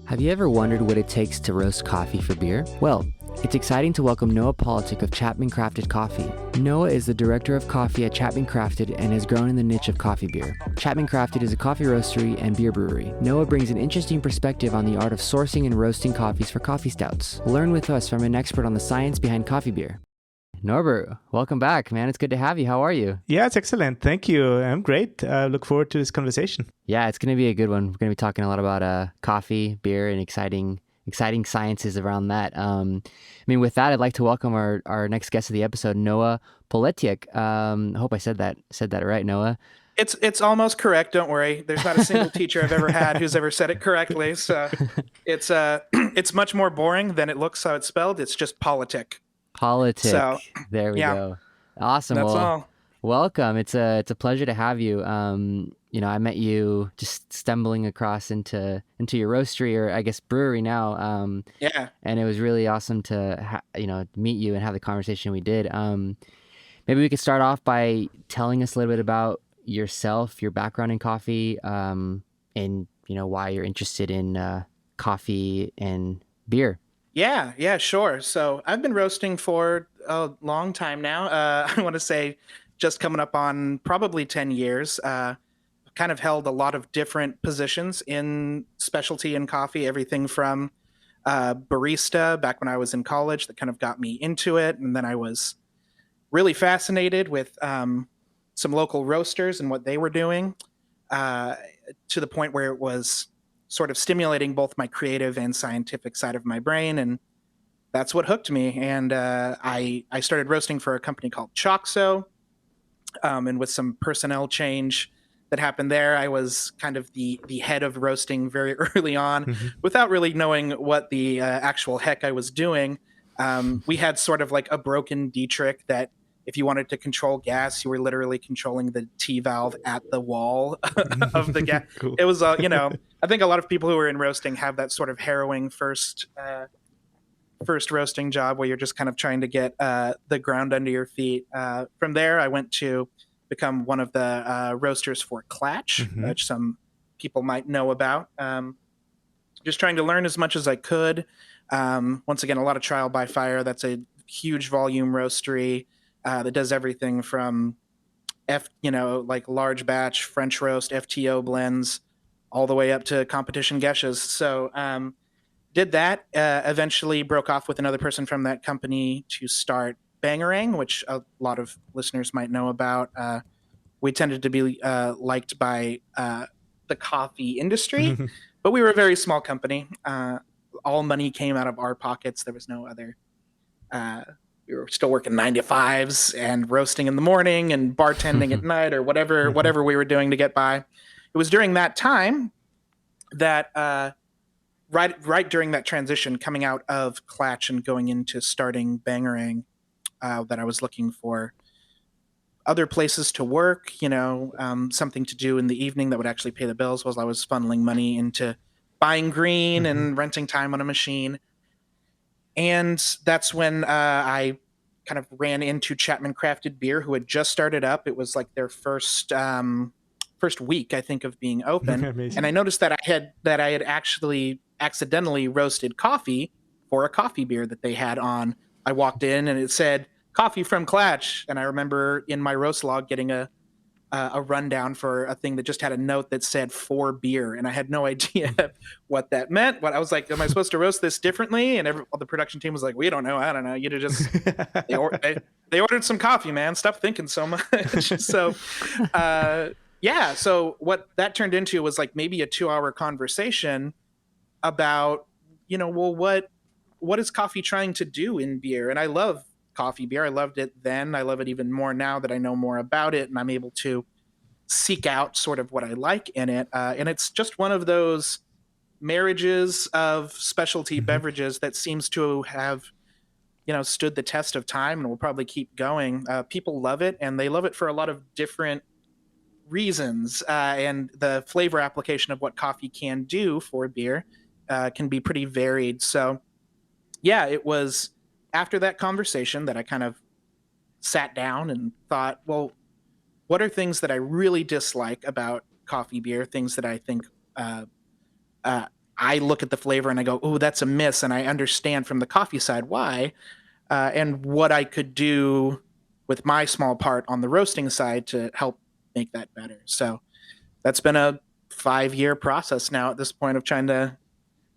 Have you ever wondered what it takes to roast coffee for beer? Well, it's exciting to welcome Noah Poletiek of Chapman Crafted Coffee. Noah is the director of coffee at Chapman Crafted and has grown in the niche of coffee beer. Chapman Crafted is a coffee roastery and beer brewery. Noah brings an interesting perspective on the art of sourcing and roasting coffees for coffee stouts. Learn with us from an expert on the science behind coffee beer. Norbert, welcome back, man. It's good to have you. How are you? Yeah, it's excellent. Thank you. I'm great. Look forward to this conversation. Yeah, it's going to be a good one. We're going to be talking a lot about coffee, beer, and exciting sciences around that. With that, I'd like to welcome our next guest of the episode, Noah Poletiek. I hope I said that right, Noah. It's almost correct. Don't worry. There's not a single teacher I've ever had who's ever said it correctly. So it's much more boring than it looks how it's spelled. It's just politic. Poletiek. So, there we go. Awesome. That's all. Welcome. It's a pleasure to have you. I met you just stumbling across into your roastery, or I guess brewery now. Yeah. And it was really awesome to meet you and have the conversation we did. Maybe we could start off by telling us a little bit about yourself, your background in coffee, and why you're interested in coffee and beer. Yeah, sure. So I've been roasting for a long time now. I want to say just coming up on probably 10 years. Kind of held a lot of different positions in specialty in coffee, everything from barista back when I was in college that kind of got me into it. And then I was really fascinated with some local roasters and what they were doing to the point where it was sort of stimulating both my creative and scientific side of my brain. And that's what hooked me. And I started roasting for a company called Cropster. And with some personnel change that happened there, I was kind of the head of roasting very early on without really knowing what the actual heck I was doing. We had sort of like a broken Dietrich that if you wanted to control gas, you were literally controlling the T valve at the wall of the gas. Cool. It was, I think a lot of people who are in roasting have that sort of harrowing first roasting job where you're just kind of trying to get the ground under your feet. From there, I went to become one of the roasters for Klatch, which some people might know about. Just trying to learn as much as I could. Once again, a lot of trial by fire. That's a huge volume roastery that does everything from like large batch French roast, FTO blends, all the way up to competition geshes. So did that, eventually broke off with another person from that company to start Bangarang, which a lot of listeners might know about. We tended to be liked by the coffee industry, but we were a very small company. All money came out of our pockets. There was no other. We were still working 9-to-5s and roasting in the morning and bartending at night or whatever we were doing to get by. It was during that time that right during that transition, coming out of Klatch and going into starting Bangarang, that I was looking for other places to work, something to do in the evening that would actually pay the bills, while I was funneling money into buying green and renting time on a machine. And that's when I kind of ran into Chapman Crafted Beer, who had just started up. It was like their first week, I think, of being open. And I noticed that I had actually accidentally roasted coffee for a coffee beer that they had on. I walked in and it said coffee from Klatch, and I remember in my roast log getting a rundown for a thing that just had a note that said for beer, and I had no idea what that meant. What I was like, am I supposed to roast this differently? And the production team was like, we don't know. I don't know. You just they ordered some coffee, man. Stop thinking so much. So so what that turned into was like maybe a 2-hour conversation about what is coffee trying to do in beer. And I love coffee beer. I loved it then. I love it even more now that I know more about it and I'm able to seek out sort of what I like in it. And it's just one of those marriages of specialty beverages that seems to have, stood the test of time and will probably keep going. People love it, and they love it for a lot of different reasons. And the flavor application of what coffee can do for beer can be pretty varied. So yeah, it was after that conversation that I kind of sat down and thought, well, what are things that I really dislike about coffee beer? Things that I think I look at the flavor and I go, oh, that's a miss. And I understand from the coffee side why, and what I could do with my small part on the roasting side to help make that better. So that's been a 5-year process now at this point of trying to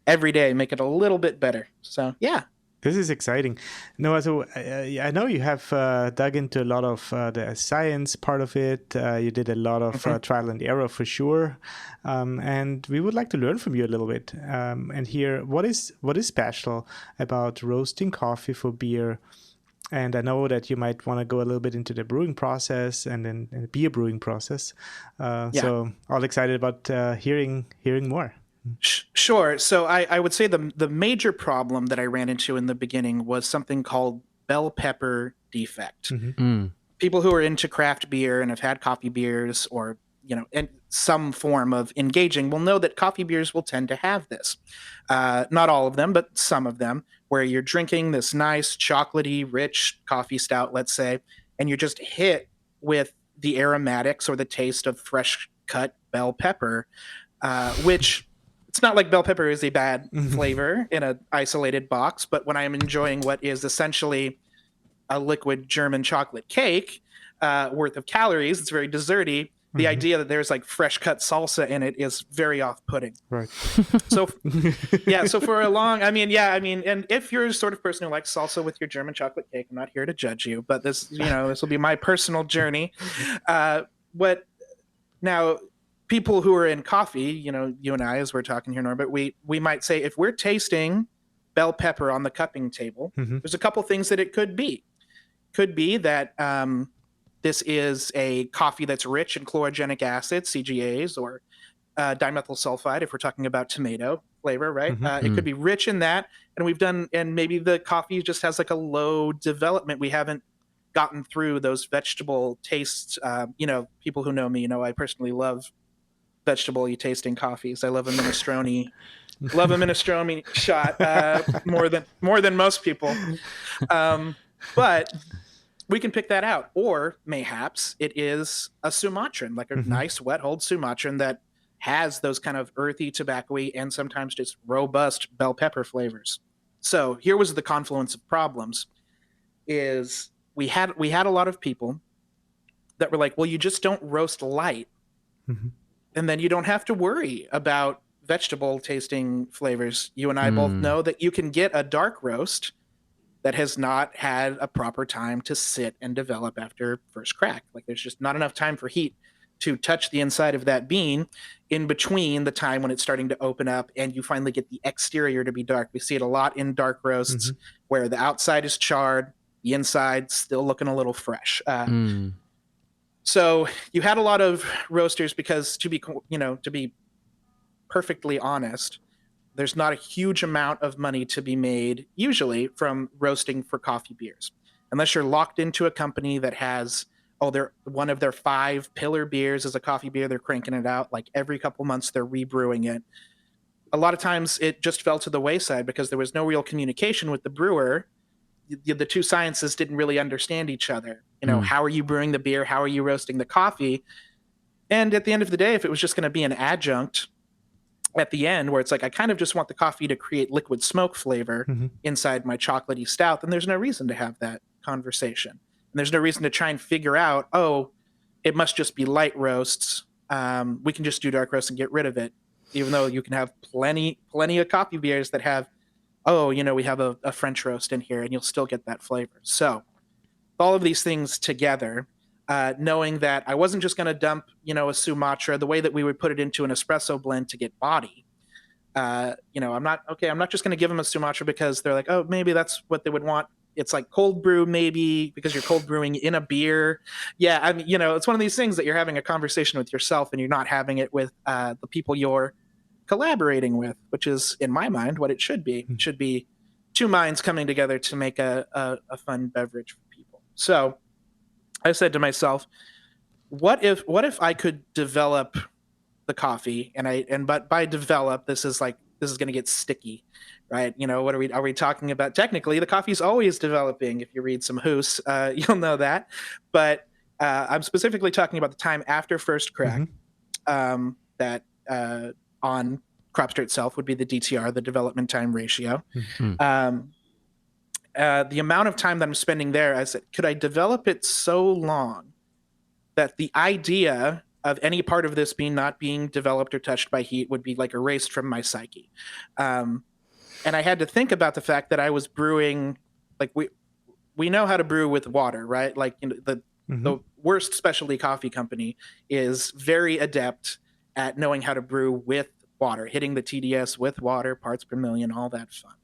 every day make it a little bit better. So yeah. This is exciting. No, so I know you have dug into a lot of the science part of it. You did a lot of trial and error for sure, and we would like to learn from you a little bit and hear what is special about roasting coffee for beer. And I know that you might want to go a little bit into the brewing process and then the beer brewing process. So all excited about hearing more. Sure. So I would say the major problem that I ran into in the beginning was something called bell pepper defect. People who are into craft beer and have had coffee beers or, in some form of engaging will know that coffee beers will tend to have this. Not all of them, but some of them, where you're drinking this nice chocolatey, rich coffee stout, let's say, and you're just hit with the aromatics or the taste of fresh cut bell pepper, which... It's not like bell pepper is a bad flavor in an isolated box, but when I'm enjoying what is essentially a liquid German chocolate cake worth of calories, it's very desserty. The idea that there's like fresh cut salsa in it is very off-putting. Right. So for a long, and if you're the sort of person who likes salsa with your German chocolate cake, I'm not here to judge you, but this, this will be my personal journey. Now, people who are in coffee, you and I, as we're talking here, Norbert, we might say if we're tasting bell pepper on the cupping table, there's a couple things that it could be. Could be that this is a coffee that's rich in chlorogenic acid, CGAs, or dimethyl sulfide, if we're talking about tomato flavor, right? It could be rich in that, and maybe the coffee just has like a low development. We haven't gotten through those vegetable tastes. People who know me, I personally love vegetable-y tasting coffees. I love a minestrone. Love a minestrone shot more than most people. But we can pick that out. Or mayhaps it is a Sumatran, like a nice wet hold Sumatran that has those kind of earthy, tobacco-y, and sometimes just robust bell pepper flavors. So here was the confluence of problems. Is we had a lot of people that were like, well, you just don't roast light. And then you don't have to worry about vegetable tasting flavors. You and I both know that you can get a dark roast that has not had a proper time to sit and develop after first crack. Like there's just not enough time for heat to touch the inside of that bean in between the time when it's starting to open up and you finally get the exterior to be dark. We see it a lot in dark roasts where the outside is charred, the inside still looking a little fresh. So you had a lot of roasters because to be perfectly honest, there's not a huge amount of money to be made usually from roasting for coffee beers, unless you're locked into a company that has, one of their 5 pillar beers is a coffee beer. They're cranking it out like every couple months. They're rebrewing it. A lot of times it just fell to the wayside because there was no real communication with the brewer. The two sciences didn't really understand each other. How are you brewing the beer? How are you roasting the coffee? And at the end of the day, if it was just going to be an adjunct at the end where it's like, I kind of just want the coffee to create liquid smoke flavor inside my chocolatey stout, then there's no reason to have that conversation. And there's no reason to try and figure out, it must just be light roasts. We can just do dark roast and get rid of it, even though you can have plenty of coffee beers that have, we have a French roast in here and you'll still get that flavor. So all of these things together, knowing that I wasn't just going to dump, a Sumatra the way that we would put it into an espresso blend to get body. I'm not just going to give them a Sumatra because they're like, maybe that's what they would want. It's like cold brew, maybe because you're cold brewing in a beer. Yeah. It's one of these things that you're having a conversation with yourself and you're not having it with the people you're collaborating with, which is in my mind what it should be. It should be two minds coming together to make a fun beverage for people. So I said to myself, what if I could develop the coffee but by develop, this is going to get sticky, right? What are we talking about? Technically the coffee's always developing. If you read some Hoos, you'll know that, but I'm specifically talking about the time after first crack, that on Cropster itself would be the DTR, the development time ratio. Mm-hmm. The amount of time that I'm spending there, I said, could I develop it so long that the idea of any part of this not being developed or touched by heat would be like erased from my psyche. And I had to think about the fact that I was brewing, like we know how to brew with water, right? Like, you know, the worst specialty coffee company is very adept at knowing how to brew with water, hitting the TDS with water, parts per million, all that fun.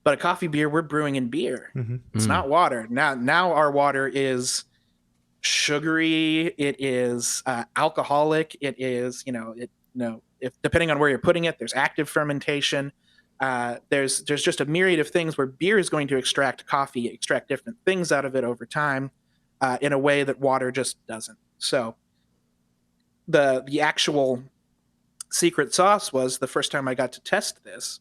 But a coffee beer, we're brewing in beer. It's not water. Now our water is sugary. It is alcoholic. It is, if depending on where you're putting it, there's active fermentation. There's just a myriad of things where beer is going to extract different things out of it over time in a way that water just doesn't. So the actual secret sauce was the first time I got to test this.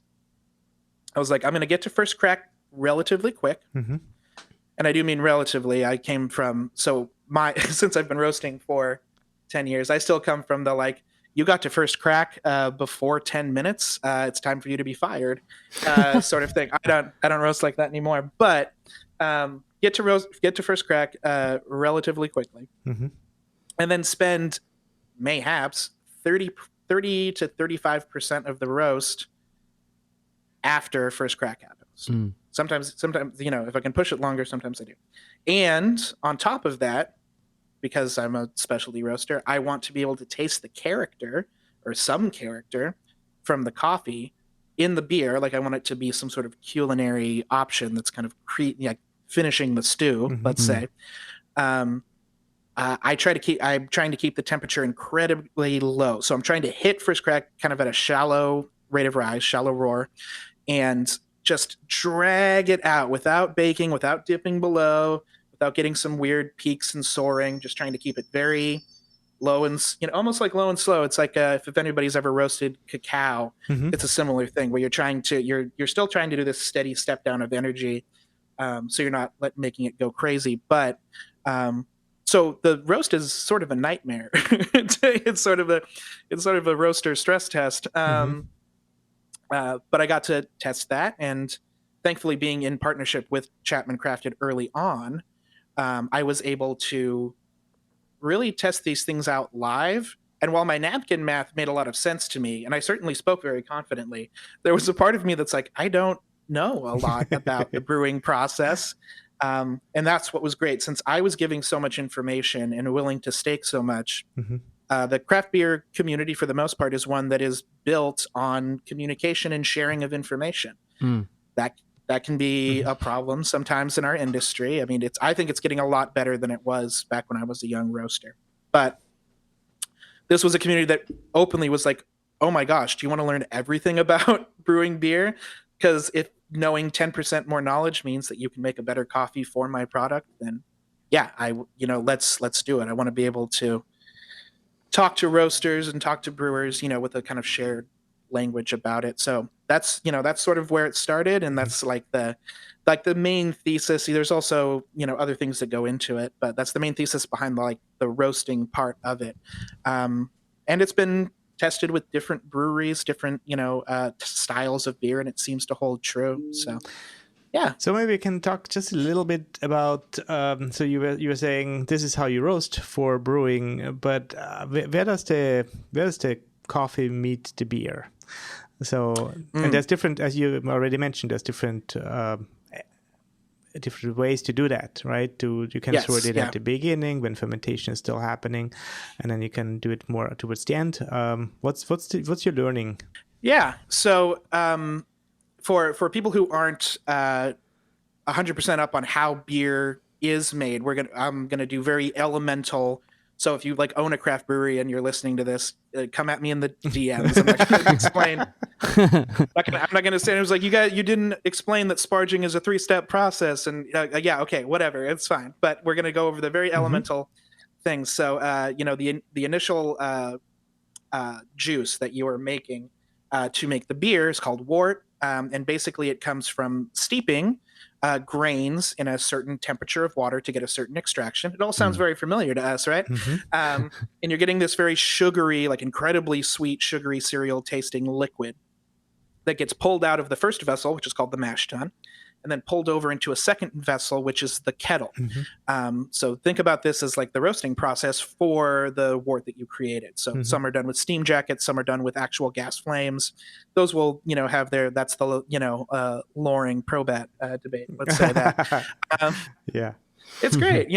I was like, I'm going to get to first crack relatively quick. And I do mean relatively. I came from, since I've been roasting for 10 years, I still come from the like, you got to first crack before 10 minutes. It's time for you to be fired sort of thing. I don't roast like that anymore, but get to first crack relatively quickly. And then spend mayhaps 30 to 35% of the roast after first crack happens. Sometimes, if I can push it longer, sometimes I do. And on top of that, because I'm a specialty roaster, I want to be able to taste the character or some character from the coffee in the beer. Like I want it to be some sort of culinary option that's kind of finishing the stew, let's say. I'm trying to keep the temperature incredibly low. So I'm trying to hit first crack kind of at a shallow rate of rise, shallow roar, and just drag it out without baking, without dipping below, without getting some weird peaks and soaring, just trying to keep it very low and, almost like low and slow. It's like if anybody's ever roasted cacao, it's a similar thing where you're still trying to do this steady step down of energy. So you're not making it go crazy. But so the roast is sort of a nightmare. It's sort of a roaster stress test. But I got to test that, and thankfully being in partnership with Chapman Crafted early on, I was able to really test these things out live. And while my napkin math made a lot of sense to me, and I certainly spoke very confidently, there was a part of me that's like, I don't know a lot about the brewing process. And that's what was great. Since I was giving so much information and willing to stake so much, the craft beer community, for the most part, is one that is built on communication and sharing of information. That can be a problem sometimes in our industry. I mean, I think it's getting a lot better than it was back when I was a young roaster. But this was a community that openly was like, oh my gosh, do you want to learn everything about brewing beer? Because if knowing 10% more knowledge means that you can make a better coffee for my product, then yeah, let's do it. I want to be able to talk to roasters and talk to brewers, with a kind of shared language about it. So that's sort of where it started. And that's like the main thesis. There's also, other things that go into it, but that's the main thesis behind the roasting part of it. And it's been tested with different breweries, different, styles of beer, and it seems to hold true. So yeah. So maybe we can talk just a little bit about. So you were saying this is how you roast for brewing, but where does the coffee meet the beer? So and there's different, as you already mentioned, there's different ways to do that, right? You can sort it at the beginning when fermentation is still happening, and then you can do it more towards the end. What's your learning? Yeah. So. For people who aren't 100% up on how beer is made, I'm gonna do very elemental. So if you own a craft brewery and you're listening to this, come at me in the DMs. I'm not gonna explain. I'm not gonna say it was like you didn't explain that sparging is a 3-step process, and yeah, okay, whatever, it's fine. But we're gonna go over the very elemental things. So the initial juice that you are making to make the beer is called wort. And basically it comes from steeping grains in a certain temperature of water to get a certain extraction. It all sounds very familiar to us, right? And you're getting this very sugary, like incredibly sweet, sugary cereal tasting liquid that gets pulled out of the first vessel, which is called the mash tun, and then pulled over into a second vessel, which is the kettle. So think about this as like the roasting process for the wort that you created. So some are done with steam jackets, some are done with actual gas flames. Those will, have that's the, Loring Probat debate. Let's say that. Yeah. It's great,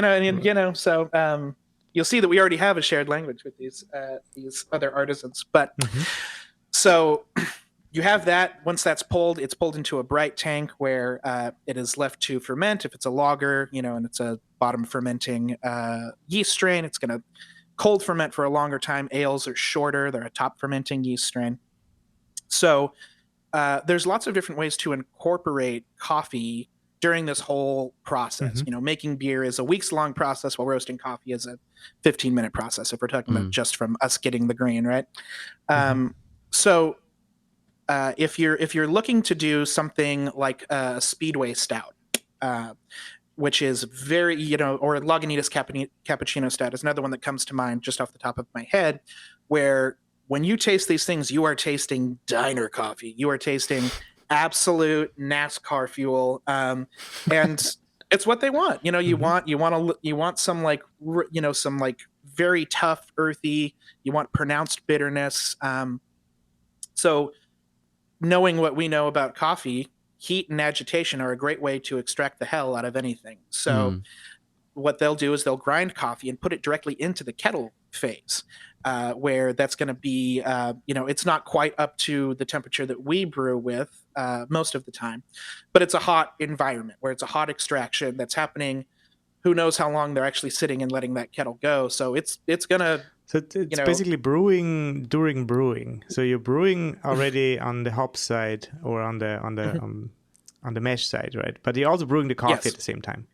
so you'll see that we already have a shared language with these other artisans. But so you have that. Once that's pulled, it's pulled into a bright tank where it is left to ferment. If it's a lager, and it's a bottom fermenting yeast strain, it's going to cold ferment for a longer time. Ales are shorter. They're a top fermenting yeast strain. So there's lots of different ways to incorporate coffee during this whole process. Making beer is a weeks-long process, while roasting coffee is a 15-minute process, if we're talking about just from us getting the grain, right? So if you're looking to do something like a Speedway stout, which is very, or Lagunitas Cappuccino stout is another one that comes to mind just off the top of my head, where when you taste these things, you are tasting diner coffee. You are tasting absolute NASCAR fuel, and it's what they want. You want some like some like very tough, earthy. You want pronounced bitterness. So knowing what we know about coffee, heat and agitation are a great way to extract the hell out of anything. So what they'll do is they'll grind coffee and put it directly into the kettle phase, where that's going to be, it's not quite up to the temperature that we brew with most of the time, but it's a hot environment where it's a hot extraction that's happening. Who knows how long they're actually sitting and letting that kettle go. So it's going to... So it's basically brewing during brewing. So you're brewing already on the hop side or on the mesh side, right? But you're also brewing the coffee at the same time.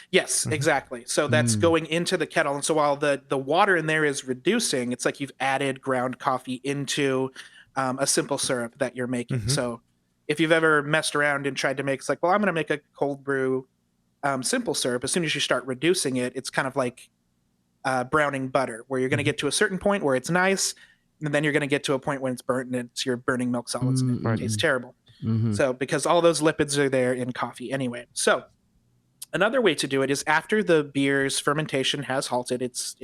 Yes, exactly. So that's going into the kettle. And so while the water in there is reducing, it's like you've added ground coffee into a simple syrup that you're making. So if you've ever messed around and tried to make, it's like, well, I'm going to make a cold brew simple syrup. As soon as you start reducing it, it's kind of like browning butter, where you're going to get to a certain point where it's nice, and then you're going to get to a point when it's burnt and you're burning milk solids and it tastes terrible. So because all those lipids are there in coffee anyway. So another way to do it is after the beer's fermentation has halted, it's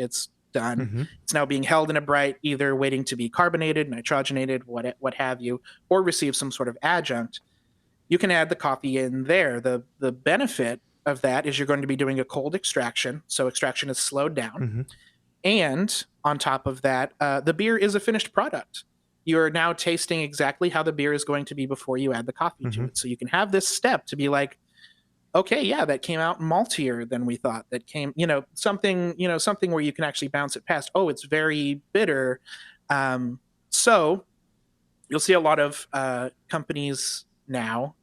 done. It's now being held in a bright, either waiting to be carbonated, nitrogenated, what have you, or receive some sort of adjunct. You can add the coffee in there. The benefit of that is you're going to be doing a cold extraction, so extraction is slowed down. And on top of that, the beer is a finished product. You're now tasting exactly how the beer is going to be before you add the coffee to it. So you can have this step to be like, okay, yeah, that came out maltier than we thought. That came, something where you can actually bounce it past. Oh, it's very bitter. So you'll see a lot of companies now,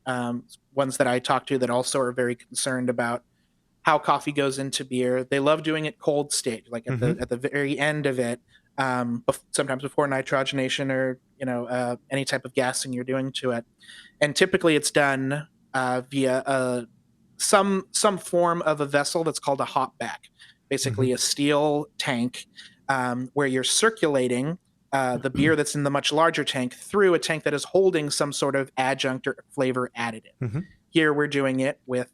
ones that I talk to that also are very concerned about how coffee goes into beer. They love doing it cold stage, like at the very end of it, sometimes before nitrogenation or any type of gassing you're doing to it. And typically it's done via some form of a vessel that's called a hopback, basically a steel tank where you're circulating the beer that's in the much larger tank through a tank that is holding some sort of adjunct or flavor additive. Here we're doing it with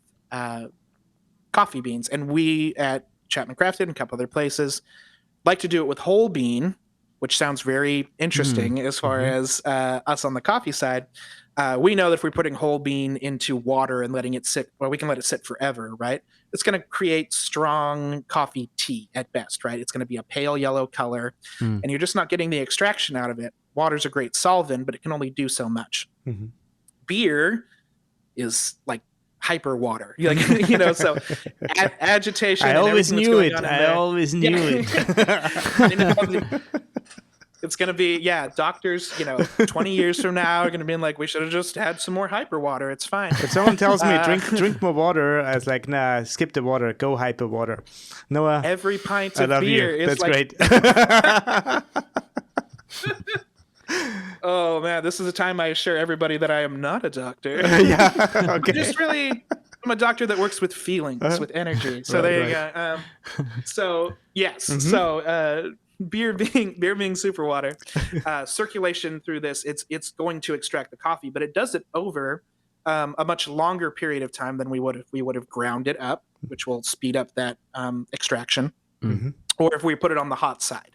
coffee beans. And we at Chapman Crafted and a couple other places like to do it with whole bean, which sounds very interesting as far as us on the coffee side. We know that if we're putting whole bean into water and letting it sit, well, we can let it sit forever, right? It's going to create strong coffee tea at best, right? It's going to be a pale yellow color, and you're just not getting the extraction out of it. Water's a great solvent, but it can only do so much. Beer is like hyper water, so agitation. I always knew it. It's going to be, doctors, 20 years from now are going to be like, we should have just had some more hyper water. It's fine. If someone tells me drink more water, I was like, nah, skip the water, go hyper water. Noah, every pint of beer is That's like... great. Oh man, this is a time I assure everybody that I am not a doctor. Yeah. I'm Okay. just really, I'm a doctor that works with feelings, with energy. So Right, there you right. go. So yes, Mhm. so beer being super water, circulation through this, it's going to extract the coffee, but it does it over a much longer period of time than we would if we would have ground it up, which will speed up that extraction, Mhm. or if we put it on the hot side.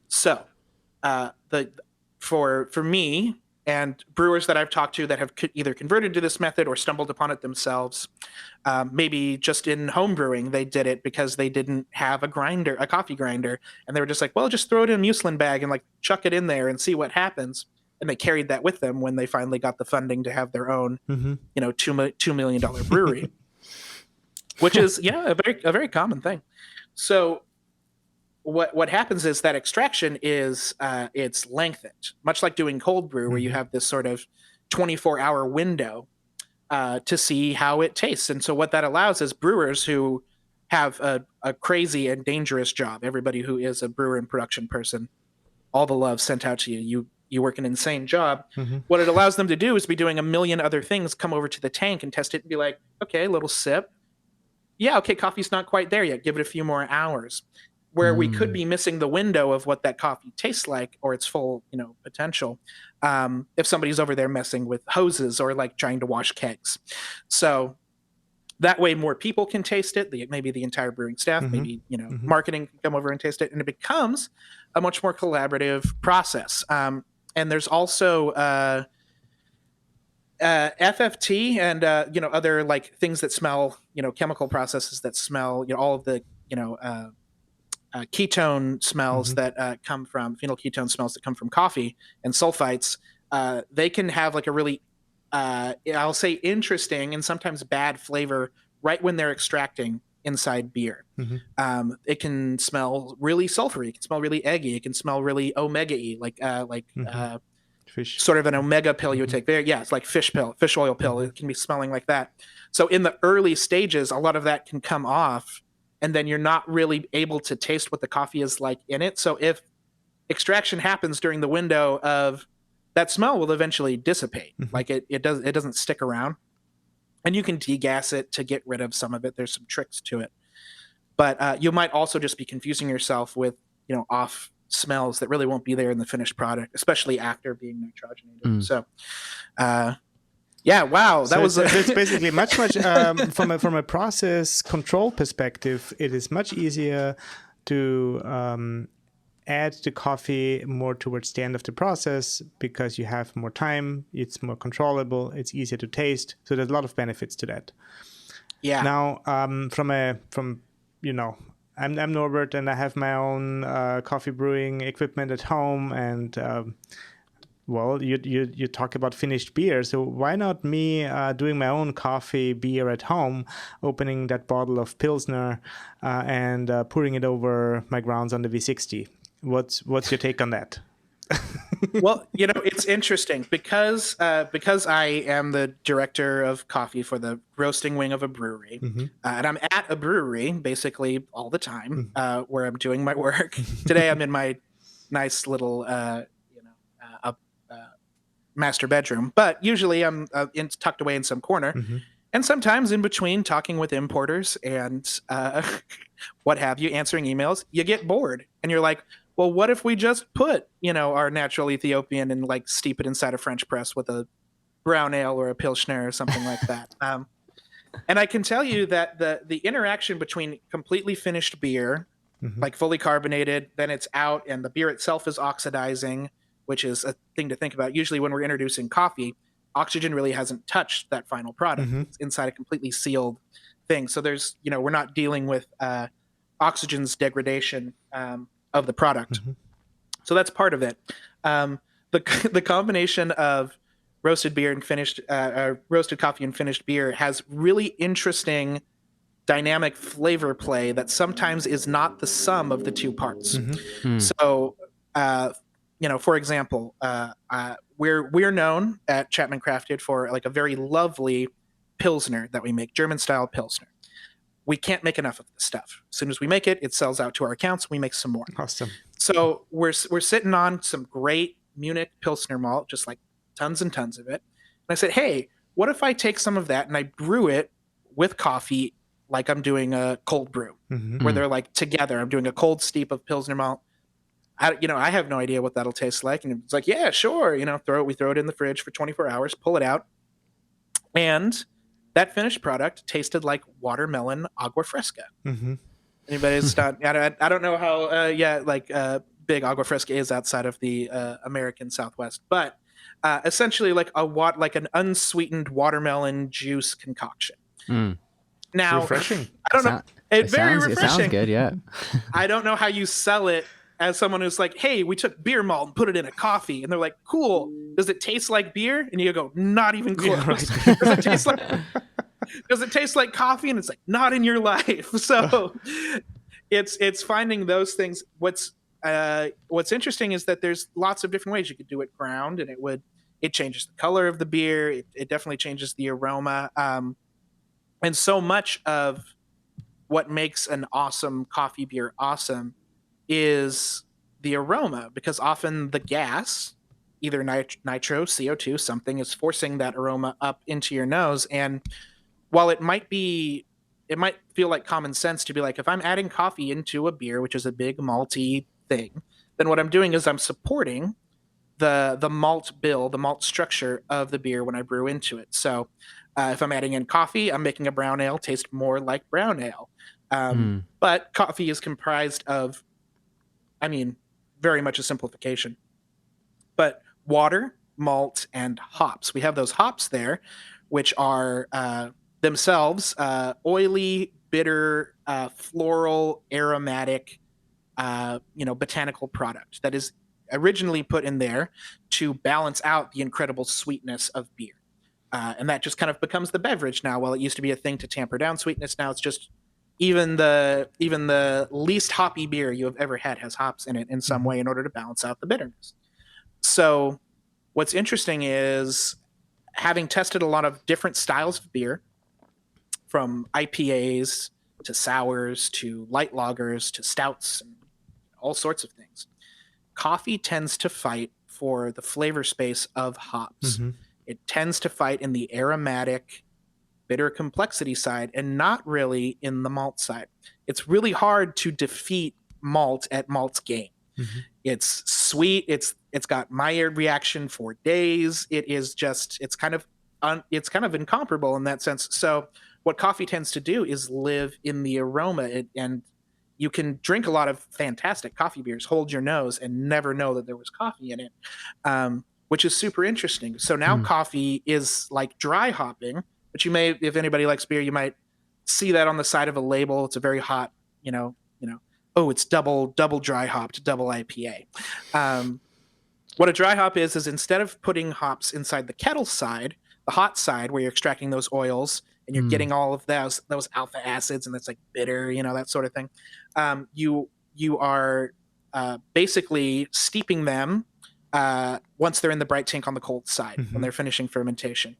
So the for me and brewers that I've talked to that have either converted to this method or stumbled upon it themselves, maybe just in home brewing they did it because they didn't have a coffee grinder, and they were just like, well, just throw it in a muslin bag and like chuck it in there and see what happens. And they carried that with them when they finally got the funding to have their own, Mhm. $2 million brewery, which is a very common thing. So what happens is that extraction is it's lengthened, much like doing cold brew, where you Mhm. have this sort of 24-hour window to see how it tastes. And so what that allows is brewers who have a crazy and dangerous job. Everybody who is a brewer and production person, all the love sent out to you. You work an insane job. Mhm. What it allows them to do is be doing a million other things, come over to the tank and test it and be like, okay, a little sip. Yeah, okay, coffee's not quite there yet. Give it a few more hours. Where we could Mm. be missing the window of what that coffee tastes like or its full, potential. If somebody's over there messing with hoses or like trying to wash kegs. So that way more people can taste it. Maybe the entire brewing staff, Mhm. maybe, Mhm. marketing can come over and taste it. And it becomes a much more collaborative process. And there's also FFT and other like things that smell, chemical processes that smell, all of the ketone smells Mhm. that come from phenylketone smells that come from coffee and sulfites. They can have like a really, I'll say, interesting and sometimes bad flavor right when they're extracting inside beer. Mhm. It can smell really sulfury. It can smell really eggy. It can smell really omega-y, Mhm. Fish. sort of an omega pill you would Mhm. take. Yeah, it's like fish oil pill. Mhm. It can be smelling like that. So in the early stages, a lot of that can come off, and then you're not really able to taste what the coffee is like in it. So if extraction happens during the window of that, smell will eventually dissipate. Mhm. Like it doesn't stick around, and you can degas it to get rid of some of it. There's some tricks to it, but you might also just be confusing yourself with off smells that really won't be there in the finished product, especially after being nitrogenated. Mm. So yeah, wow, that So was it's basically much from a process control perspective. It is much easier to add the coffee more towards the end of the process because you have more time. It's more controllable. It's easier to taste. So there's a lot of benefits to that. yeah. Now, I'm Norbert, and I have my own coffee brewing equipment at home, and well, you talk about finished beer, so why not me doing my own coffee beer at home, opening that bottle of Pilsner and pouring it over my grounds on the V60? What's your take on that? Well, it's interesting because I am the director of coffee for the roasting wing of a brewery, Mm-hmm. and I'm at a brewery basically all the time Mm-hmm. where I'm doing my work. Today, I'm in my nice little master bedroom, but usually I'm tucked away in some corner. Mm-hmm. And sometimes in between talking with importers and what have you, answering emails, you get bored and you're like, well, what if we just put, our natural Ethiopian and like steep it inside a French press with a brown ale or a Pilsner or something like that. And I can tell you that the interaction between completely finished beer, Mm-hmm. like fully carbonated, then it's out and the beer itself is oxidizing, which is a thing to think about. Usually when we're introducing coffee, oxygen really hasn't touched that final product. Mm-hmm. It's inside a completely sealed thing. So there's, we're not dealing with oxygen's degradation of the product. Mm-hmm. So that's part of it. The combination of roasted beer and roasted coffee and finished beer has really interesting dynamic flavor play that sometimes is not the sum of the two parts. Mm-hmm. Mm. So, for example, we're known at Chapman Crafted for like a very lovely Pilsner that we make, German style Pilsner. We can't make enough of this stuff. As soon as we make it, it sells out to our accounts. We make some more. Awesome. So we're sitting on some great Munich Pilsner malt, just like tons and tons of it. And I said, hey, what if I take some of that and I brew it with coffee like I'm doing a cold brew, where they're like together. I'm doing a cold steep of Pilsner malt. I have no idea what that'll taste like. And it's like, yeah, sure. We throw it in the fridge for 24 hours, pull it out. And that finished product tasted like watermelon agua fresca. Anybody's not, I don't know how, big agua fresca is outside of the American Southwest, but essentially like an unsweetened watermelon juice concoction. Now, refreshing. I don't know. Very refreshing. It sounds good, yeah. I don't know how you sell it as someone who's like, hey, we took beer malt and put it in a coffee. And they're like, cool. Does it taste like beer? And you go, not even close. Yeah, right. Does it taste like coffee? And it's like, not in your life. So it's finding those things. What's interesting is that there's lots of different ways you could do it ground, and it changes the color of the beer. It definitely changes the aroma. And so much of what makes an awesome coffee beer awesome is the aroma, because often the gas, either nitro, CO2, something is forcing that aroma up into your nose. And while it might feel like common sense to be like, if I'm adding coffee into a beer, which is a big malty thing, then what I'm doing is I'm supporting the malt bill, the malt structure of the beer when I brew into it. So if I'm adding in coffee, I'm making a brown ale taste more like brown ale. But coffee is comprised of, very much a simplification, but water, malt, and hops. We have those hops there, which are themselves oily, bitter, floral, aromatic, botanical product that is originally put in there to balance out the incredible sweetness of beer. And that just kind of becomes the beverage now. While it used to be a thing to tamper down sweetness, now it's just even the least hoppy beer you have ever had has hops in it in some way in order to balance out the bitterness. So what's interesting is, having tested a lot of different styles of beer, from IPAs to sours to light lagers to stouts and all sorts of things, coffee tends to fight for the flavor space of hops. It tends to fight in the aromatic, bitter complexity side and not really in the malt side. It's really hard to defeat malt at malt's game. It's sweet. It's got Maillard reaction for days. It's kind of incomparable in that sense. So what coffee tends to do is live in the aroma, and you can drink a lot of fantastic coffee beers, hold your nose, and never know that there was coffee in it, which is super interesting. So now coffee is like dry hopping, which you may, if anybody likes beer, you might see that on the side of a label. It's a very hot, oh, it's double dry hopped, double IPA. What a dry hop is instead of putting hops inside the kettle side, the hot side where you're extracting those oils and you're getting all of those alpha acids, and that's like bitter, that sort of thing. You are basically steeping them once they're in the bright tank on the cold side when they're finishing fermentation.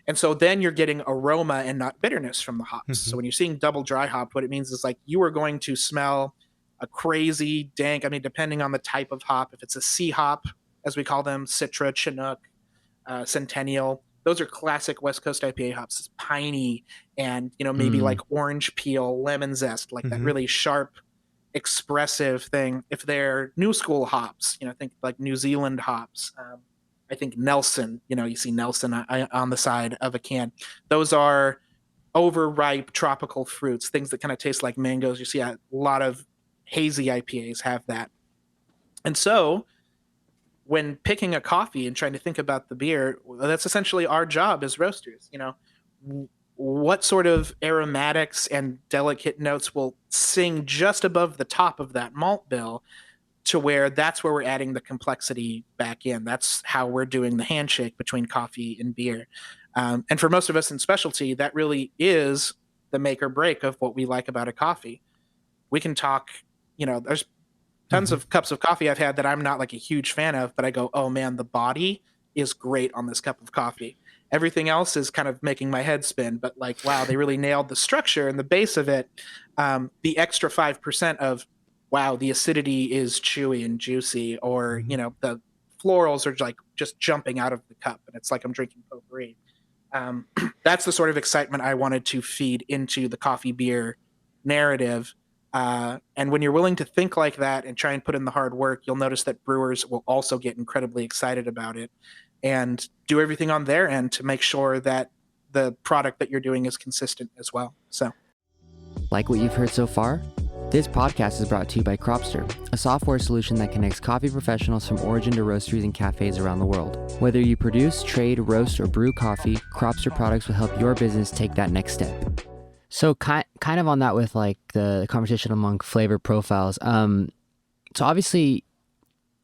And so then you're getting aroma and not bitterness from the hops. So when you're seeing double dry hop, what it means is like you are going to smell a crazy dank, depending on the type of hop, if it's a C hop, as we call them, Citra, Chinook, Centennial, those are classic West Coast IPA hops. It's piney and, maybe like orange peel, lemon zest, like that really sharp, expressive thing. If they're new school hops, think like New Zealand hops, I think Nelson, you see Nelson on the side of a can. Those are overripe tropical fruits, things that kind of taste like mangoes. You see a lot of hazy IPAs have that. And so when picking a coffee and trying to think about the beer, that's essentially our job as roasters. What sort of aromatics and delicate notes will sing just above the top of that malt bill, to where that's where we're adding the complexity back in. That's how we're doing the handshake between coffee and beer. And for most of us in specialty, that really is the make or break of what we like about a coffee. We can talk, there's tons of cups of coffee I've had that I'm not like a huge fan of, but I go, oh man, the body is great on this cup of coffee. Everything else is kind of making my head spin, but like, wow, they really nailed the structure and the base of it. The extra 5% of, wow, the acidity is chewy and juicy, or, the florals are like just jumping out of the cup, and it's like I'm drinking potpourri. That's the sort of excitement I wanted to feed into the coffee beer narrative. And when you're willing to think like that and try and put in the hard work, you'll notice that brewers will also get incredibly excited about it and do everything on their end to make sure that the product that you're doing is consistent as well. So, like what you've heard so far? This podcast is brought to you by Cropster, a software solution that connects coffee professionals from origin to roasteries and cafes around the world. Whether you produce, trade, roast, or brew coffee, Cropster products will help your business take that next step. So kind of on that with like the conversation among flavor profiles. So obviously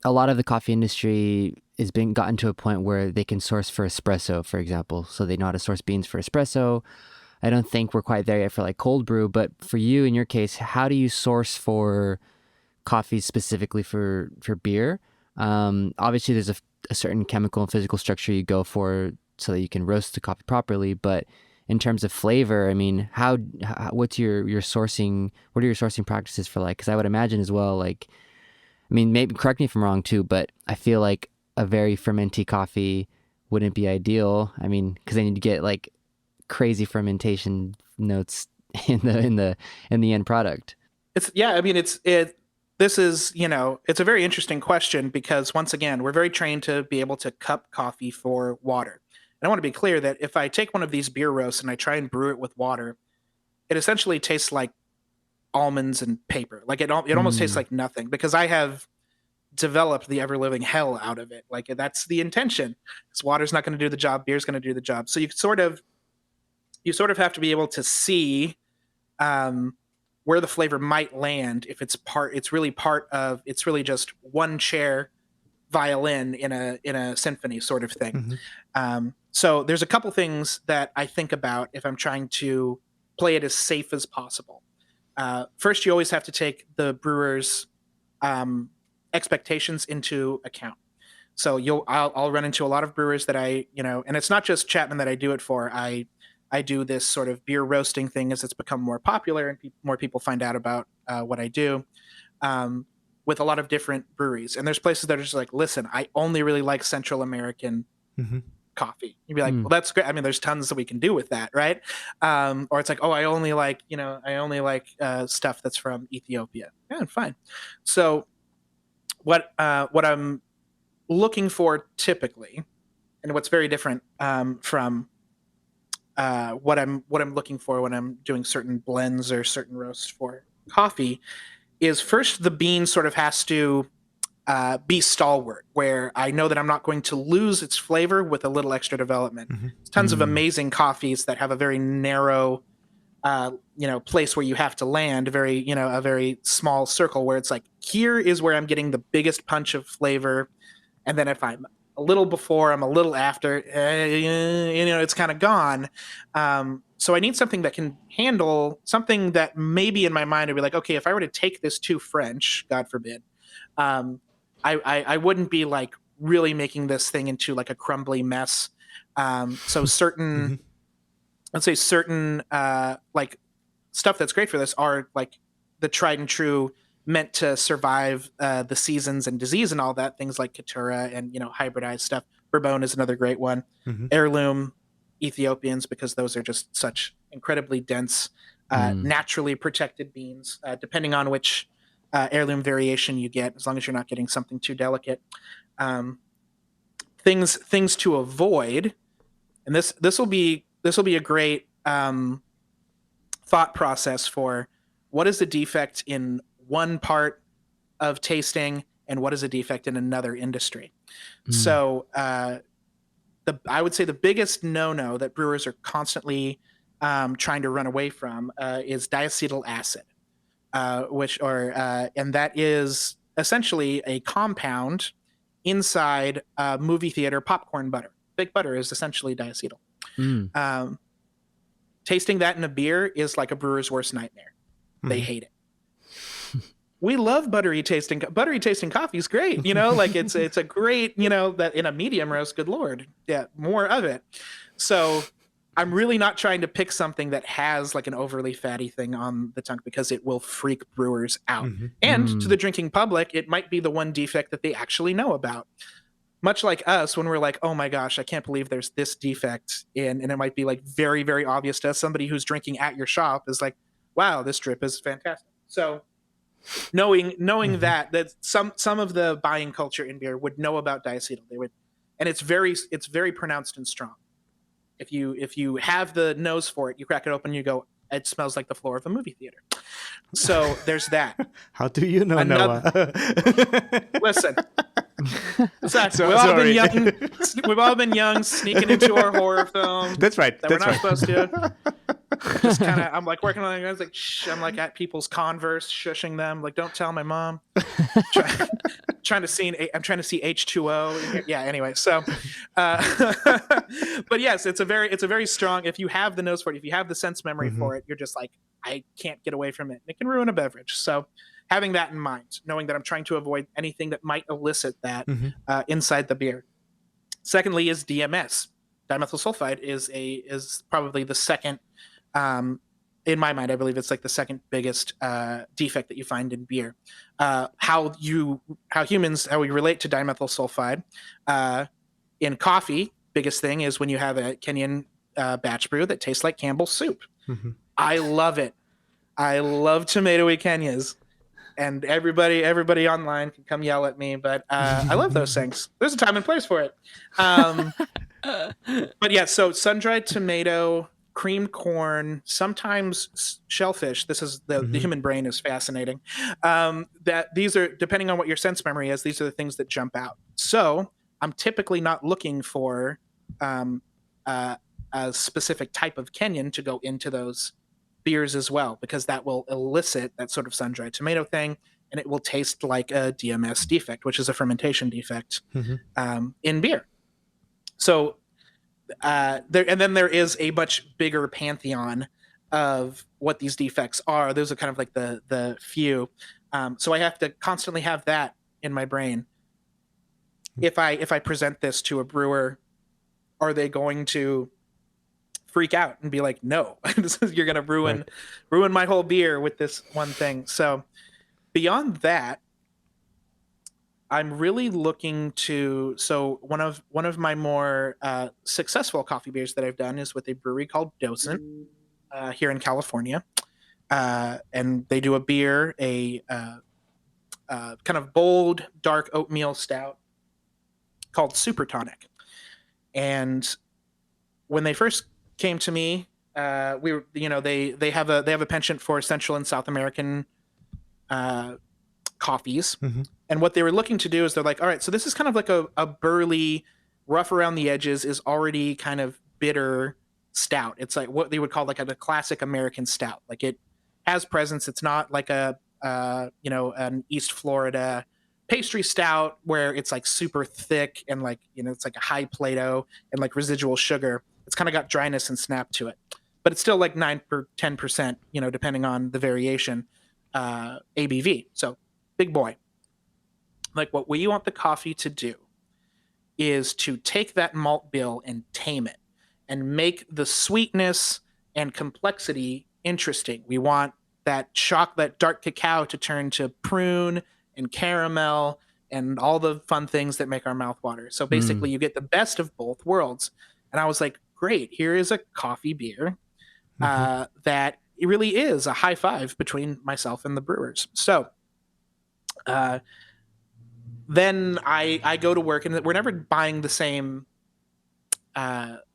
a lot of the coffee industry has been gotten to a point where they can source for espresso, for example. So they know how to source beans for espresso. I don't think we're quite there yet for like cold brew, but for you, in your case, how do you source for coffee specifically for beer? Obviously there's a certain chemical and physical structure you go for so that you can roast the coffee properly, but in terms of flavor, I mean, what's your sourcing? What are your sourcing practices for like? Because I would imagine as well, like, I mean, maybe correct me if I'm wrong too, but I feel like a very fermenty coffee wouldn't be ideal. I mean, because then you'd get like crazy fermentation notes in the end product. this is, it's a very interesting question because once again, we're very trained to be able to cup coffee for water. And I want to be clear that if I take one of these beer roasts and I try and brew it with water, it essentially tastes like almonds and paper. Like it almost tastes like nothing because I have developed the ever living hell out of it. Like that's the intention. Because water's not going to do the job, beer's going to do the job. So you sort of have to be able to see where the flavor might land if it's really just one chair violin in a symphony sort of thing. Mm-hmm. So there's a couple things that I think about if I'm trying to play it as safe as possible. First, you always have to take the brewer's expectations into account. So I'll run into a lot of brewers that and it's not just Chapman that I do it for. I do this sort of beer roasting thing as it's become more popular and more people find out about what I do with a lot of different breweries. And there's places that are just like, listen, I only really like Central American coffee. You'd be like, well, that's great. I mean, there's tons that we can do with that, right? Or it's like, oh, I only like stuff that's from Ethiopia. Yeah, fine. So what I'm looking for typically, and what's very different from what I'm looking for when I'm doing certain blends or certain roasts for coffee, is first the bean sort of has to be stalwart, where I know that I'm not going to lose its flavor with a little extra development. Mm-hmm. There's tons of amazing coffees that have a very narrow, place where you have to land, a very small circle where it's like, here is where I'm getting the biggest punch of flavor. And then if I'm a little before, I'm a little after, it's kind of gone. So I need something that can handle something that maybe in my mind would be like, okay, if I were to take this to French, God forbid, I wouldn't be like really making this thing into like a crumbly mess. So certain, let's say certain like stuff that's great for this are like the tried and true, meant to survive the seasons and disease and all that. Things like Caturra and hybridized stuff. Bourbon is another great one. Heirloom Ethiopians, because those are just such incredibly dense, naturally protected beans. Depending on which heirloom variation you get, as long as you're not getting something too delicate. Things to avoid, and this will be a great thought process for what is the defect in one part of tasting and what is a defect in another industry. So I would say the biggest no-no that brewers are constantly trying to run away from is diacetyl acid, and that is essentially a compound inside movie theater popcorn butter. Fake butter is essentially diacetyl. Tasting that in a beer is like a brewer's worst nightmare. They hate it. We love buttery tasting coffee is great. Like it's a great, that in a medium roast, good Lord. Yeah. More of it. So I'm really not trying to pick something that has like an overly fatty thing on the tongue because it will freak brewers out. And to the drinking public, it might be the one defect that they actually know about. much like us, when we're like, oh my gosh, I can't believe there's this defect in, and it might be like very, very obvious to us. Somebody who's drinking at your shop is like, wow, this drip is fantastic. So knowing that some of the buying culture in beer would know about diacetyl, they would, and it's very pronounced and strong. If you have the nose for it, you crack it open, you go, it smells like the floor of a movie theater. So there's that. How do you know, Noah? Listen, we've all been young, sneaking into our horror films. That's right. We're not supposed to. Just kind of, I'm like working on it. I was like, shh, I'm like at people's Converse, shushing them, like, don't tell my mom. Trying to see H2O. Yeah. Anyway, so, but yes, it's a very strong. If you have the nose for it, if you have the sense memory for it, you're just like, I can't get away from it. It can ruin a beverage. So, having that in mind, knowing that I'm trying to avoid anything that might elicit that inside the beer. Secondly, is DMS. Dimethyl sulfide is probably the second. In my mind, I believe it's like the second biggest defect that you find in beer. How we relate to dimethyl sulfide in coffee. Biggest thing is when you have a Kenyan batch brew that tastes like Campbell's soup. I love it. I love tomatoey Kenyas, and everybody online can come yell at me, but I love those things. There's a time and place for it. But yeah, so sun-dried tomato, creamed corn, sometimes shellfish. This is the human brain is fascinating. That these are, depending on what your sense memory is, these are the things that jump out. So I'm typically not looking for a specific type of Kenyan to go into those beers as well, because that will elicit that sort of sun-dried tomato thing, and it will taste like a DMS defect, which is a fermentation defect in beer. So there is a much bigger pantheon of what these defects are. Those are kind of like the few. So I have to constantly have that in my brain. If I present this to a brewer, are they going to freak out and be like, no, you're going to ruin my whole beer with this one thing? So beyond that, I'm really looking to. So one of my more successful coffee beers that I've done is with a brewery called Docent here in California, and they do a beer, a kind of bold, dark oatmeal stout called Super Tonic. And when they first came to me, they have a penchant for Central and South American coffees. And what they were looking to do is they're like, all right, so this is kind of like a burly, rough around the edges, is already kind of bitter stout. It's like what they would call like a classic American stout. Like it has presence. It's not like an East Florida pastry stout where it's like super thick and like, it's like a high Plato and like residual sugar. It's kind of got dryness and snap to it, but it's still like 9 or 10%, depending on the variation, ABV. So big boy. Like what we want the coffee to do is to take that malt bill and tame it and make the sweetness and complexity interesting. We want that dark cacao to turn to prune and caramel and all the fun things that make our mouth water. So basically you get the best of both worlds. And I was like, great, here is a coffee beer that it really is a high five between myself and the brewers. So then I go to work, and we're never buying the same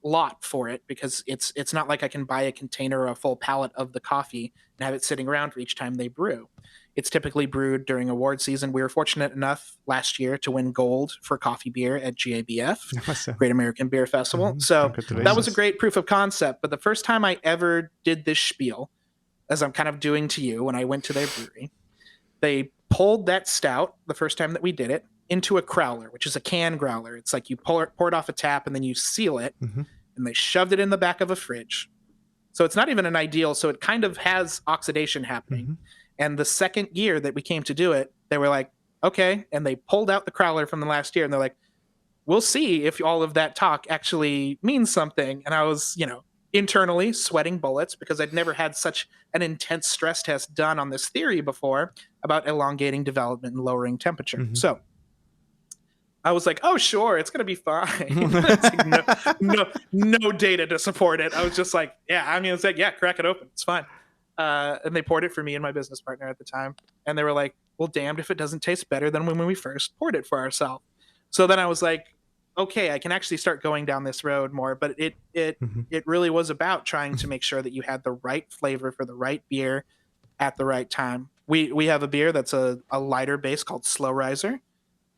lot for it, because it's not like I can buy a container or a full pallet of the coffee and have it sitting around for each time they brew. It's typically brewed during award season. We were fortunate enough last year to win gold for coffee beer at GABF, awesome. Great American Beer Festival. So that was a great proof of concept. But the first time I ever did this spiel, as I'm kind of doing to you when I went to their brewery, they pulled that stout the first time that we did it into a crowler, which is a can growler. It's like you pour it off a tap and then you seal it, and they shoved it in the back of a fridge. So it's not even an ideal. So it kind of has oxidation happening. And the second year that we came to do it, they were like, okay. And they pulled out the crowler from the last year, and they're like, we'll see if all of that talk actually means something. And I was, internally sweating bullets, because I'd never had such an intense stress test done on this theory before about elongating development and lowering temperature. So I was like, oh, sure, it's going to be fine. It's like, no data to support it. I was just like, yeah, I mean, it's like, yeah, crack it open. It's fine. And they poured it for me and my business partner at the time. And they were like, well, damned if it doesn't taste better than when we first poured it for ourselves. So then I was like, okay, I can actually start going down this road more. But it really was about trying to make sure that you had the right flavor for the right beer at the right time. We have a beer that's a lighter base called Slow Riser,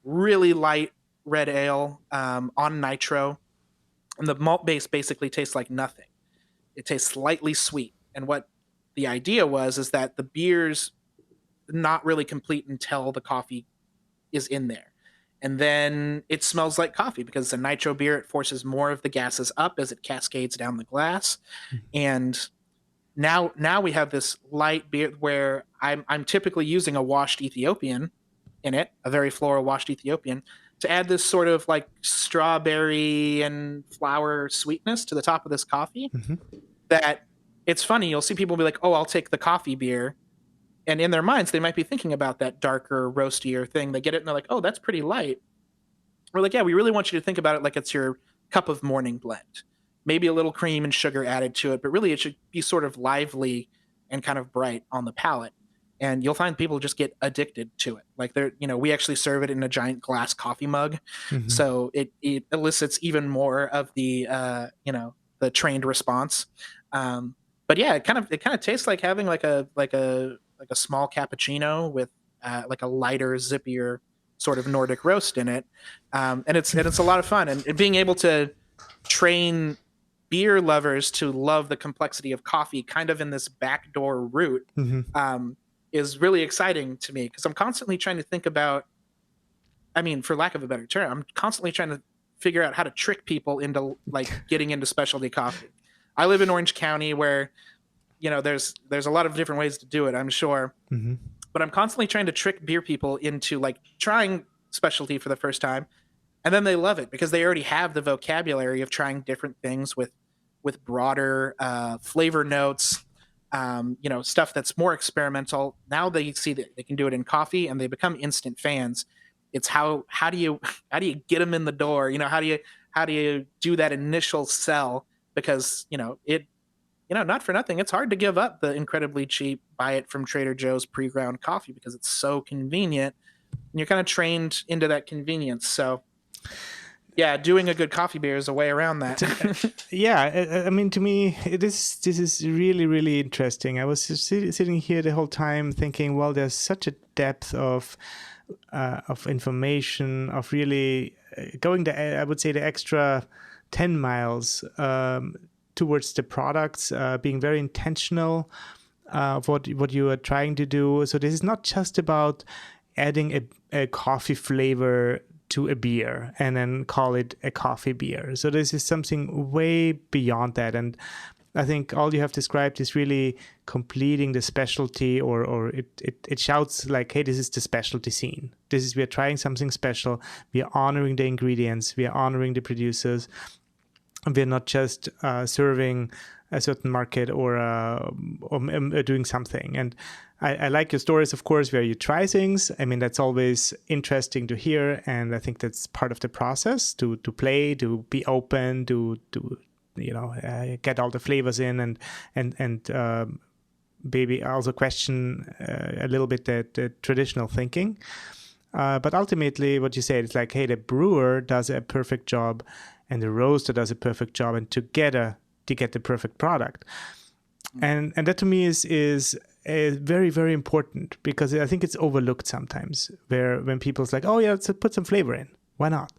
really light red ale on nitro, and the malt base basically tastes like nothing. It tastes slightly sweet, and what the idea was is that the beer's not really complete until the coffee is in there, and then it smells like coffee because it's a nitro beer. It forces more of the gases up as it cascades down the glass, and now we have this light beer where I'm typically using a washed Ethiopian in it, a very floral washed Ethiopian, to add this sort of like strawberry and flower sweetness to the top of this coffee. That it's funny, you'll see people be like, oh, I'll take the coffee beer. And in their minds, they might be thinking about that darker, roastier thing. They get it and they're like, oh, that's pretty light. We're like, yeah, we really want you to think about it like it's your cup of morning blend. Maybe a little cream and sugar added to it, but really it should be sort of lively and kind of bright on the palate. And you'll find people just get addicted to it. Like we actually serve it in a giant glass coffee mug. So it elicits even more of the, the trained response. But yeah, it kind of tastes like having like a small cappuccino with like a lighter, zippier sort of Nordic roast in it. And it's a lot of fun, and being able to train beer lovers to love the complexity of coffee kind of in this backdoor route is really exciting to me, because I'm constantly trying to think about, I mean, for lack of a better term, I'm constantly trying to figure out how to trick people into like getting into specialty coffee. I live in Orange County where, there's a lot of different ways to do it, I'm sure. But I'm constantly trying to trick beer people into like trying specialty for the first time. And then they love it because they already have the vocabulary of trying different things with broader flavor notes, stuff that's more experimental. Now they see that they can do it in coffee, and they become instant fans. It's how do you get them in the door? How do you do that initial sell? Because not for nothing, it's hard to give up the incredibly cheap buy it from Trader Joe's pre-ground coffee because it's so convenient, and you're kind of trained into that convenience. So yeah, doing a good coffee beer is a way around that. Yeah, I mean, to me, this is really, really interesting. I was just sitting here the whole time thinking, well, there's such a depth of information, of really going I would say the extra 10 miles towards the products, being very intentional of what you are trying to do. So this is not just about adding a coffee flavor to a beer and then call it a coffee beer. So this is something way beyond that. And I think all you have described is really completing the specialty, or it shouts like, hey, this is the specialty scene. We're trying something special. We are honoring the ingredients. We are honoring the producers. We're not just serving a certain market or doing something. And I like your stories, of course, where you try things. I mean, that's always interesting to hear. And I think that's part of the process, to play, to be open, to get all the flavors in, and maybe also question a little bit the traditional thinking. But ultimately, what you said is like, hey, the brewer does a perfect job and the roaster does a perfect job, and together to get the perfect product. And that to me is very, very important, because I think it's overlooked sometimes, when people's like, oh yeah, let's put some flavor in. Why not?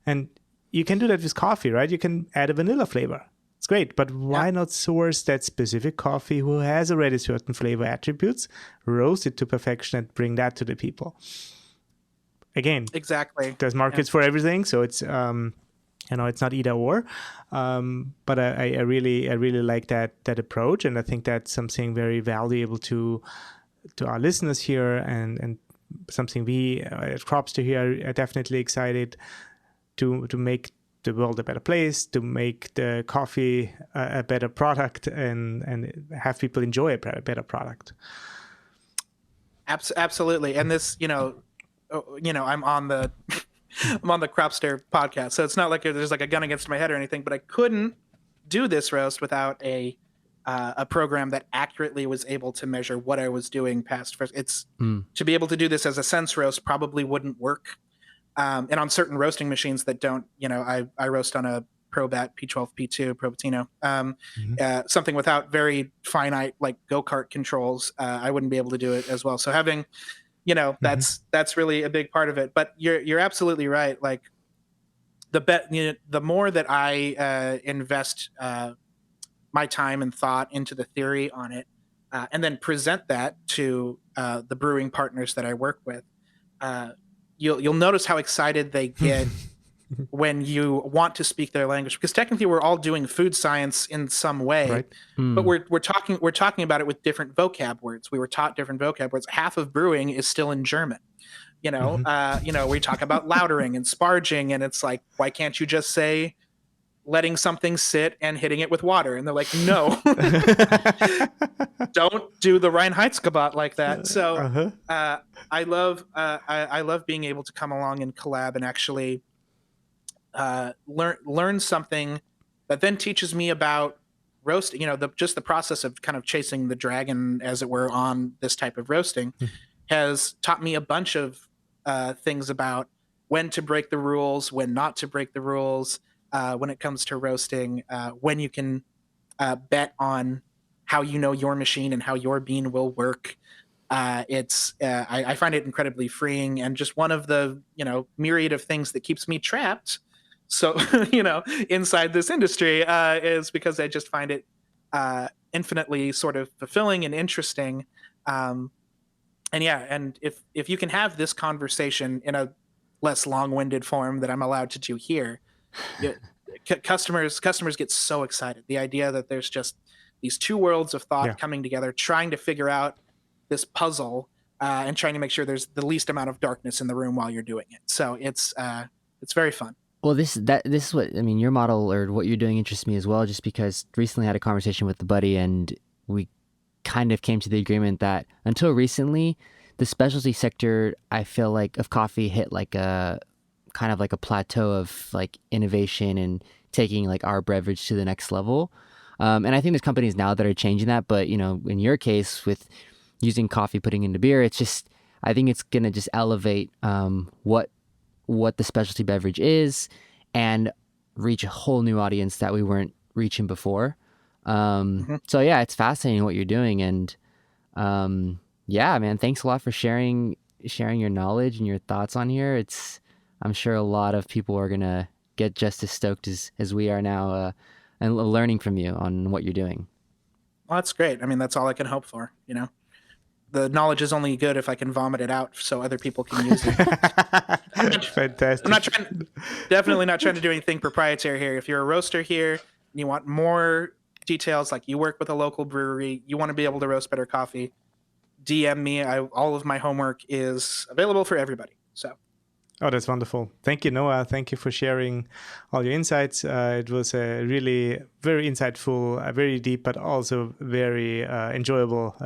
And you can do that with coffee, right? You can add a vanilla flavor. It's great, but why not source that specific coffee who has already certain flavor attributes, roast it to perfection, and bring that to the people? Again, exactly. There's markets for everything, so it's it's not either or. But I really like that approach, and I think that's something very valuable to our listeners here, and something we at Cropster here are definitely excited to make the world a better place, to make the coffee a better product, and have people enjoy a better product. Absolutely. And this, I'm on the I'm on the Cropster podcast, so it's not like there's like a gun against my head or anything. But I couldn't do this roast without a program that accurately was able to measure what I was doing past first. It's to be able to do this as a sense roast probably wouldn't work. And on certain roasting machines that don't, I roast on a Probat P12 P2 Probatino, something without very finite like go-kart controls. I wouldn't be able to do it as well. So having, that's really a big part of it. But you're absolutely right. Like the more that I invest my time and thought into the theory on it, and then present that to the brewing partners that I work with, you'll notice how excited they get when you want to speak their language, because technically we're all doing food science in some way, right. But we're talking about it with different vocab words. We were taught different vocab words. Half of brewing is still in German. We talk about lautering and sparging, and it's like, why can't you just say letting something sit and hitting it with water? And they're like, no, don't do the Reinheitsgebot like that. So I love being able to come along and collab and actually learn something that then teaches me about roasting, just the process of kind of chasing the dragon, as it were, on this type of roasting has taught me a bunch of things about when to break the rules, when not to break the rules, when it comes to roasting, when you can bet on how your machine and how your bean will work. I find it incredibly freeing, and just one of the myriad of things that keeps me trapped. So inside this industry is because I just find it infinitely sort of fulfilling and interesting. And if you can have this conversation in a less long-winded form that I'm allowed to do here, customers get so excited. The idea that there's just these two worlds of thought coming together, trying to figure out this puzzle and trying to make sure there's the least amount of darkness in the room while you're doing it. So it's very fun. Well, this is what I mean. Your model or what you're doing interests me as well, just because recently I had a conversation with a buddy, and we kind of came to the agreement that until recently, the specialty sector, I feel like, of coffee hit like a kind of like a plateau of like innovation and taking like our beverage to the next level. And I think there's companies now that are changing that. But in your case with using coffee, putting into beer, it's just, I think it's gonna just elevate what the specialty beverage is and reach a whole new audience that we weren't reaching before. So yeah, it's fascinating what you're doing. And man, thanks a lot for sharing your knowledge and your thoughts on here. I'm sure a lot of people are going to get just as stoked as we are now and learning from you on what you're doing. Well, that's great. I mean, that's all I can hope for, The knowledge is only good if I can vomit it out so other people can use it. Fantastic. I'm definitely not trying to do anything proprietary here. If you're a roaster here and you want more details, like you work with a local brewery, you want to be able to roast better coffee, DM me. All of my homework is available for everybody. So. Oh, that's wonderful. Thank you, Noah. Thank you for sharing all your insights. It was a really very insightful, very deep, but also very enjoyable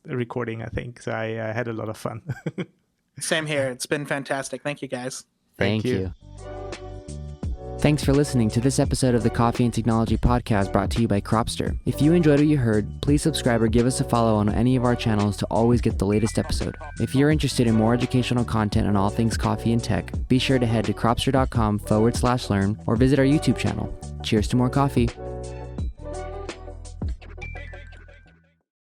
recording, I think. So I had a lot of fun. Same here. It's been fantastic. Thank you, guys. Thank you. Thanks for listening to this episode of the Coffee and Technology Podcast, brought to you by Cropster. If you enjoyed what you heard, please subscribe or give us a follow on any of our channels to always get the latest episode. If you're interested in more educational content on all things coffee and tech, be sure to head to cropster.com/learn or visit our YouTube channel. Cheers to more coffee.